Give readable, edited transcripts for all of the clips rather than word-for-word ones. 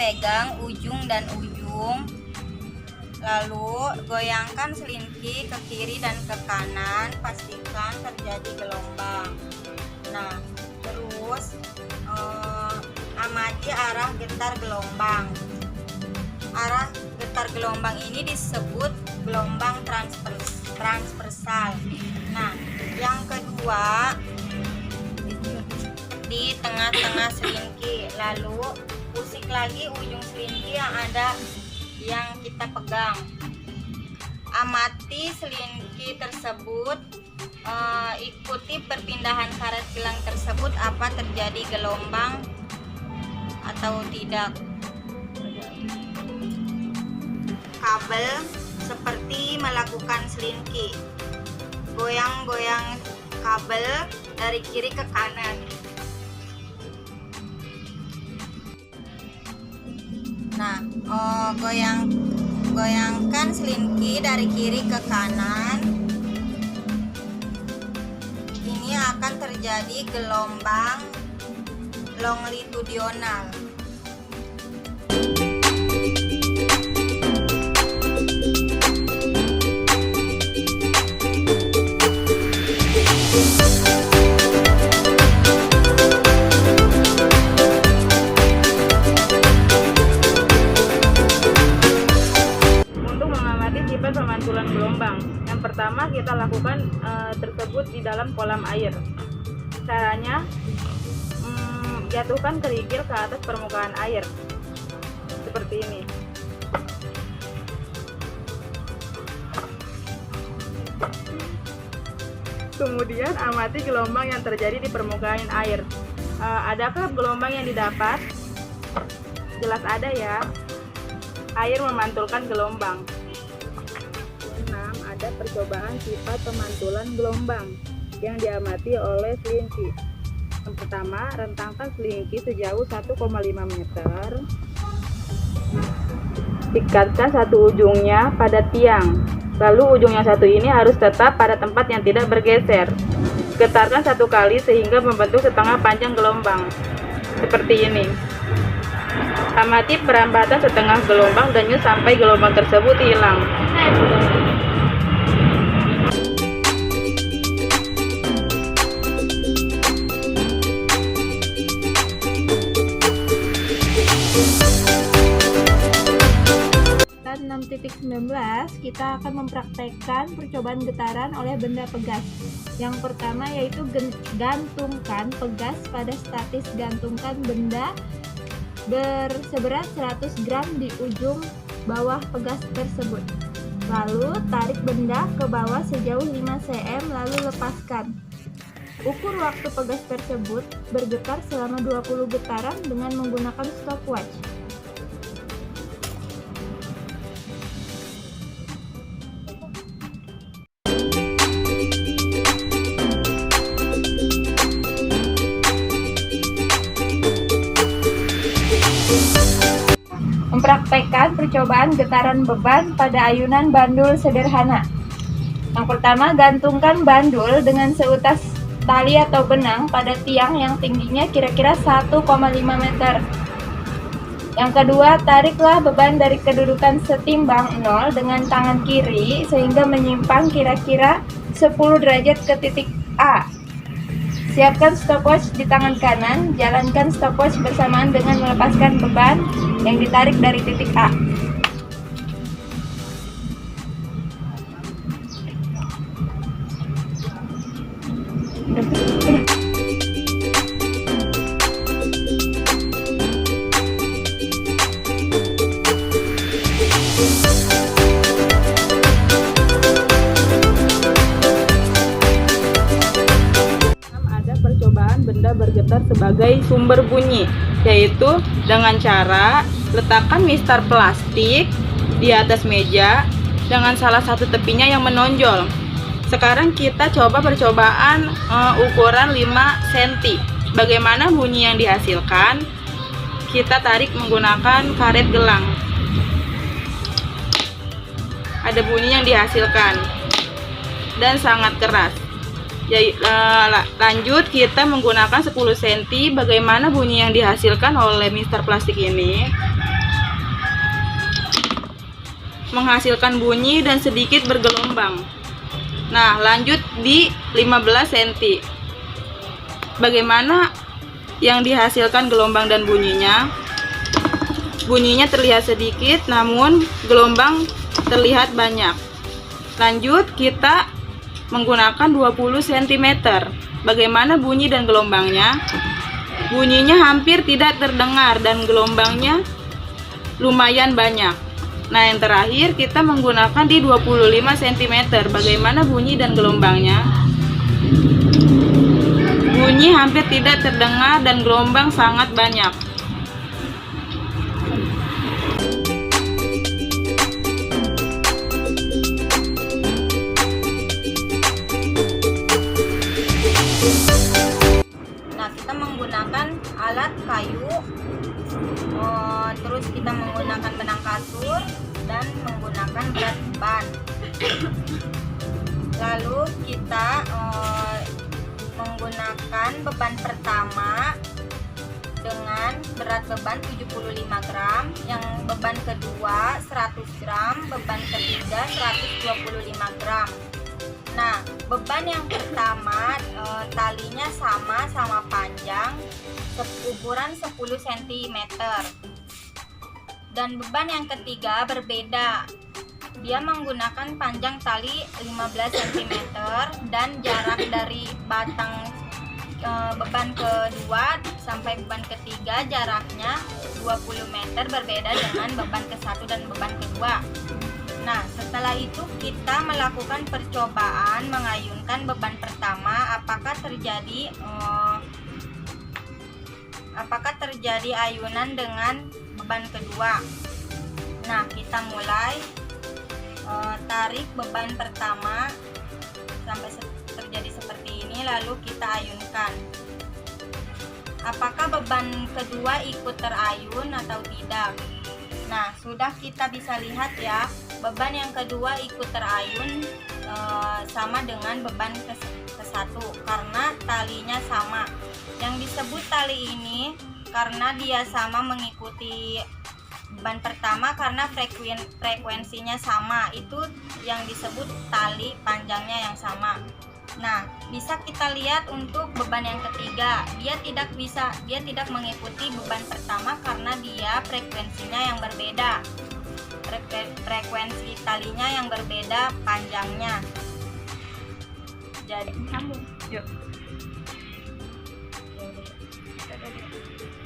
pegang ujung dan ujung, lalu goyangkan selinki ke kiri dan ke kanan, pastikan terjadi gelombang. Nah, terus amati arah getar gelombang. Arah getar gelombang ini disebut gelombang transversal. Nah, yang kedua, di tengah-tengah selinki, lalu usik lagi ujung selinki yang kita pegang. Amati selinki tersebut, ikuti perpindahan karet gelang tersebut, apa terjadi gelombang atau tidak. Kabel seperti melakukan selinki, goyang-goyang kabel dari kiri ke kanan. Nah, goyangkan selinki dari kiri ke kanan. Ini akan terjadi gelombang longitudinal. Pemantulan gelombang. Yang pertama kita lakukan tersebut di dalam kolam air. Caranya, jatuhkan kerikil ke atas permukaan air seperti ini. Kemudian amati gelombang yang terjadi di permukaan air. Adakah gelombang yang didapat? Jelas ada ya. Air memantulkan gelombang. Ada percobaan sifat pemantulan gelombang yang diamati oleh selinki. Yang pertama, rentangkan selinki sejauh 1,5 meter. Ikatkan satu ujungnya pada tiang. Lalu ujung yang satu ini harus tetap pada tempat yang tidak bergeser. Getarkan satu kali sehingga membentuk setengah panjang gelombang. Seperti ini. Amati perambatan setengah gelombang dan nyus sampai gelombang tersebut hilang. Tab 6.19 kita akan mempraktekkan percobaan getaran oleh benda pegas. Yang pertama yaitu gantungkan pegas pada statis. Gantungkan benda berseberat 100 gram di ujung bawah pegas tersebut. Lalu tarik benda ke bawah sejauh 5 cm lalu lepaskan. Ukur waktu pegas tersebut bergetar selama 20 getaran dengan menggunakan stopwatch. Mempraktekkan percobaan getaran beban pada ayunan bandul sederhana. Yang pertama, gantungkan bandul dengan seutas tali atau benang pada tiang yang tingginya kira-kira 1,5 meter. Yang kedua, tariklah beban dari kedudukan setimbang 0 dengan tangan kiri sehingga menyimpang kira-kira 10 derajat ke titik A. Siapkan stopwatch di tangan kanan, jalankan stopwatch bersamaan dengan melepaskan beban yang ditarik dari titik A. Benda bergetar sebagai sumber bunyi, yaitu dengan cara letakkan mistar plastik di atas meja dengan salah satu tepinya yang menonjol. Sekarang kita coba percobaan ukuran 5 cm. Bagaimana bunyi yang dihasilkan? Kita tarik menggunakan karet gelang. Ada bunyi yang dihasilkan dan sangat keras. Lanjut kita menggunakan 10 cm. Bagaimana bunyi yang dihasilkan oleh mistar plastik ini? menghasilkan bunyi dan sedikit bergelombang. Nah, lanjut di 15 cm. Bagaimana yang dihasilkan gelombang dan bunyinya? Bunyinya terlihat sedikit, namun gelombang terlihat banyak. Lanjut, kita menggunakan 20 cm. Bagaimana bunyi dan gelombangnya? Bunyinya hampir tidak terdengar dan gelombangnya lumayan banyak. Nah, yang terakhir kita menggunakan di 25 cm. Bagaimana bunyi dan gelombangnya? Bunyi hampir tidak terdengar dan gelombang sangat banyak. Nah, kita menggunakan alat kayu, terus kita menggunakan benang kasur dan menggunakan berat beban. Lalu kita menggunakan beban pertama dengan berat beban 75 gram, yang beban kedua 100 gram, beban ketiga 125 gram. Nah, beban yang pertama talinya sama panjang, ukuran 10 cm. Dan beban yang ketiga berbeda. Dia menggunakan panjang tali 15 cm dan jarak dari batang beban kedua sampai beban ketiga jaraknya 20 meter, berbeda dengan beban ke-1 dan beban kedua. Nah, setelah itu kita melakukan percobaan mengayunkan beban pertama, apakah terjadi ayunan dengan beban kedua. Nah, kita mulai tarik beban pertama sampai terjadi seperti ini, lalu kita ayunkan. Apakah beban kedua ikut terayun atau tidak? Nah, sudah kita bisa lihat ya, beban yang kedua ikut terayun sama dengan beban ke-1 karena talinya sama. Yang disebut tali ini karena dia sama mengikuti beban pertama karena frekuensinya sama, itu yang disebut tali panjangnya yang sama. Nah, bisa kita lihat untuk beban yang ketiga, dia tidak mengikuti beban pertama karena dia frekuensinya yang berbeda. Frekuensi talinya yang berbeda panjangnya. Jadi sambung. Yuk.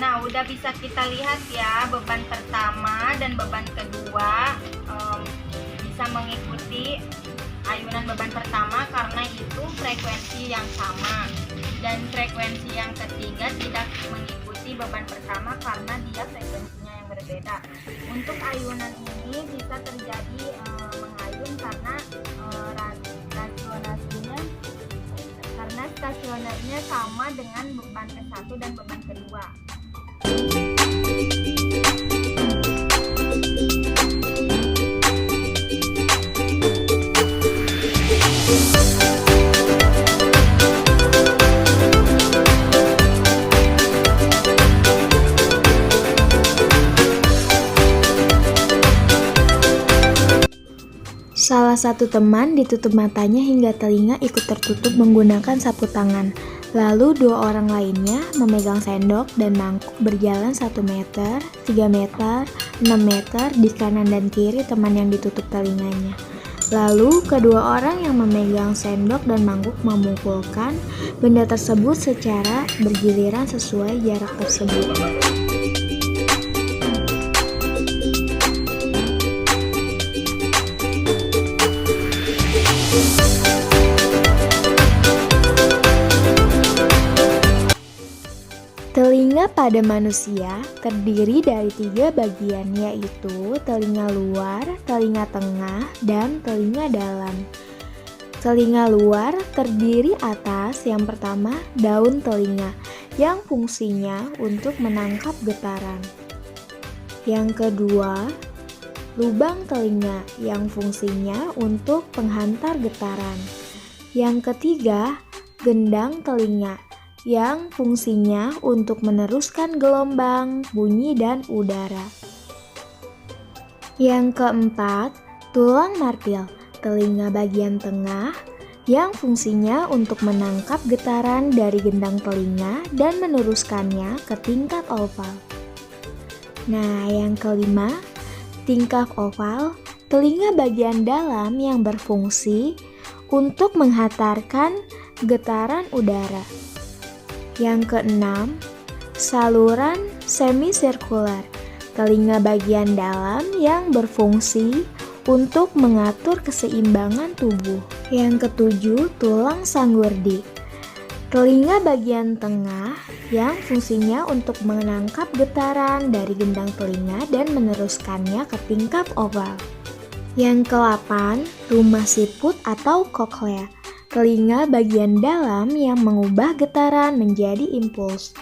Nah, udah bisa kita lihat ya, beban pertama dan beban kedua bisa mengikuti ayunan beban pertama karena itu frekuensi yang sama, dan frekuensi yang ketiga tidak mengikuti beban pertama karena dia frekuensinya yang berbeda. Untuk ayunan ini bisa terjadi mengayun karena stasionernya sama dengan beban ke-1 dan beban kedua. Salah satu teman ditutup matanya hingga telinga ikut tertutup menggunakan sapu tangan. Lalu dua orang lainnya memegang sendok dan mangkuk berjalan 1 meter, 3 meter, 6 meter di kanan dan kiri teman yang ditutup telinganya. Lalu kedua orang yang memegang sendok dan mangkuk memukulkan benda tersebut secara bergiliran sesuai jarak tersebut. Telinga pada manusia terdiri dari 3 bagian, yaitu telinga luar, telinga tengah, dan telinga dalam. Telinga luar terdiri atas yang pertama daun telinga yang fungsinya untuk menangkap getaran. Yang kedua, lubang telinga yang fungsinya untuk penghantar getaran. Yang ketiga, gendang telinga yang fungsinya untuk meneruskan gelombang, bunyi, dan udara. Yang keempat, Tulang martil, telinga bagian tengah yang fungsinya untuk menangkap getaran dari gendang telinga dan meneruskannya ke tingkap oval. Nah, yang kelima, tingkap oval, telinga bagian dalam yang berfungsi untuk menghantarkan getaran udara. Yang keenam, saluran semisirkular, telinga bagian dalam yang berfungsi untuk mengatur keseimbangan tubuh. Yang ketujuh, tulang sanggurdi, telinga bagian tengah yang fungsinya untuk menangkap getaran dari gendang telinga dan meneruskannya ke tingkap oval. Yang ke-8, rumah siput atau cochlea, telinga bagian dalam yang mengubah getaran menjadi impuls.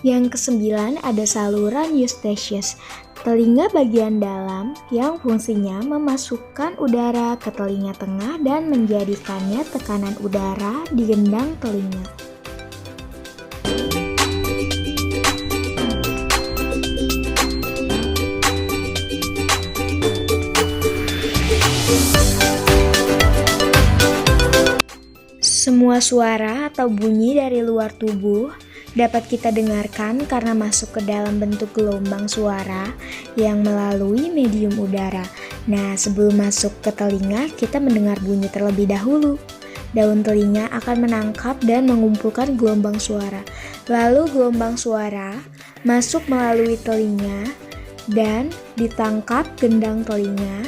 Yang ke-9 ada saluran eustachius, telinga bagian dalam yang fungsinya memasukkan udara ke telinga tengah dan menjadikannya tekanan udara di gendang telinga. Semua suara atau bunyi dari luar tubuh dapat kita dengarkan karena masuk ke dalam bentuk gelombang suara yang melalui medium udara. Nah, sebelum masuk ke telinga, kita mendengar bunyi terlebih dahulu. Daun telinga akan menangkap dan mengumpulkan gelombang suara. Lalu gelombang suara masuk melalui telinga dan ditangkap gendang telinga.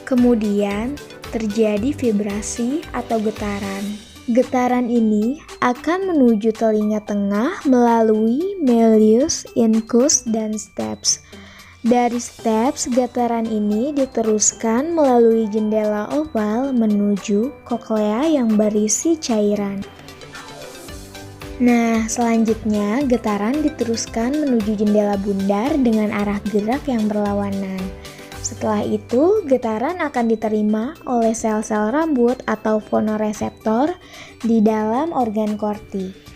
Kemudian terjadi vibrasi atau getaran. Getaran ini akan menuju telinga tengah melalui malleus, incus, dan stapes. Dari stapes, getaran ini diteruskan melalui jendela oval menuju cochlea yang berisi cairan. Nah, selanjutnya getaran diteruskan menuju jendela bundar dengan arah gerak yang berlawanan. Setelah itu, getaran akan diterima oleh sel-sel rambut atau fonoreseptor di dalam organ korti.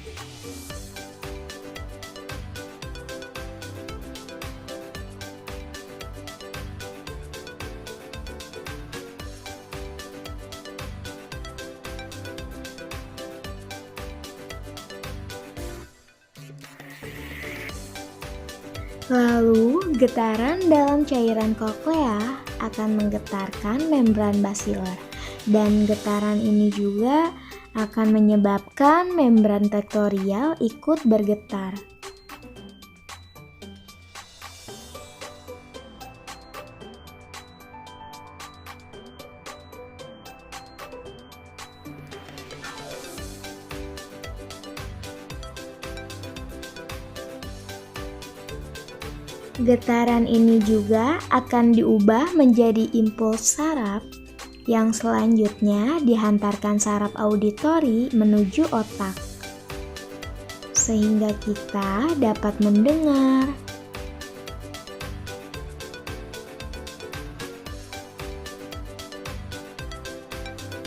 Lalu, getaran dalam cairan cochlea akan menggetarkan membran basilar, dan getaran ini juga akan menyebabkan membran tektorial ikut bergetar. Getaran ini juga akan diubah menjadi impuls saraf yang selanjutnya dihantarkan saraf auditori menuju otak, sehingga kita dapat mendengar,